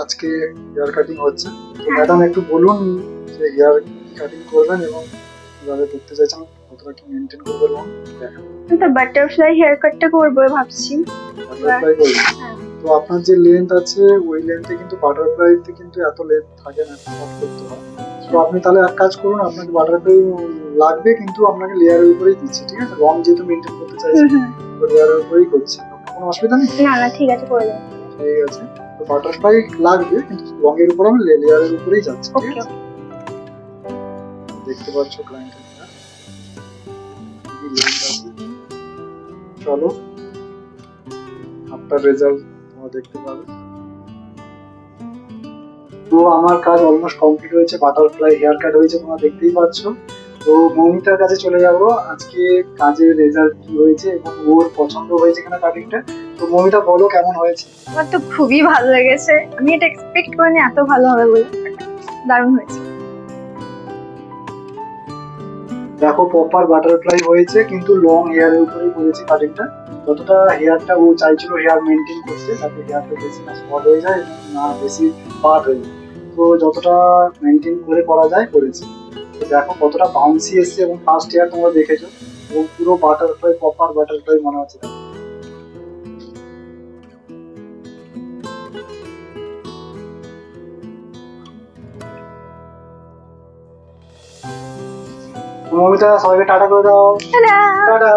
আজকে hair cutting হচ্ছে, তো ম্যাডাম একটু বলুন যে হেয়ার কাটিং করবেন এবং কিভাবে করতে চাইছেন, কতটা কি মেনটেন করবেন এবং দেখেন তো বাটারফ্লাই হেয়ার কাটটা করবো ভাবছি। বাটারফ্লাই করবেন। হ্যাঁ। তো আপনার যে লেন্থ আছে ওই লেন্থে কিন্তু বাটারফ্লাইতে কিন্তু এত লেন্থ থাকে না, শর্ট করতে হয়। তো আপনি তাহলে এক কাজ করুন, আপনাকে বাটারফ্লাই লাগবে কিন্তু আপনাকে লেয়ারের উপরেই দিচ্ছি, ঠিক আছে? রং যেহেতু মেনটেন করতে চাইছেন তো লেয়ারের উপরেই করছি, আপনার কোনো অসুবিধা নেই। না না, ঠিক আছে, করে দেন। ঠিক আছে, তো বাটারফ্লাই লাগবে কিন্তু রঙের উপর আমি লেয়ারের উপরেই যাচ্ছি, ঠিক ওকে আছে? দেখতে পাচ্ছ ক্লায়েন্টের চলো আপনার রেজাল্ট তোমরা দেখতে পাবে। তো আমার কাজ অলমোস্ট কমপ্লিট হয়েছে, বাটারফ্লাই হেয়ার কাট হয়েছে, তোমরা দেখতেই পাচ্ছ। তো মৌমিতার কাছে চলে যাবো, আজকে কাজের রেজাল্ট কি হয়েছে এবং ওর পছন্দ হয়েছে কিনা কাটিংটা। তো মৌমিতা বলো কেমন হয়েছে? আমার তো খুবই ভালো লেগেছে, আমি এটা এক্সপেক্ট করিনি এত ভালো হবে বলে। দারুণ হয়েছে। দেখো প্রপার বাটারফ্লাই হয়েছে কিন্তু লং হেয়ারের উপরেই করেছি কাটিংটা। যতটা হেয়ারটা ও চাইছিল হেয়ার মেনটেন করতে, তাতে হেয়ারটা বেশি না শর্ট হয়ে যায় এবং না বেশি পার্ট হয়ে যায়। তো যতটা মেনটেন করে করা যায় করেছি। তো দেখো কতটা বাউন্সি এসছে এবং ফার্স্ট হেয়ার তোমরা দেখেছো এবং পুরো বাটারফ্লাই প্রপার বাটারফ্লাই মনে হচ্ছে। মমিতা সবাইকে টাটা করে দাও। টাটা। টাটা।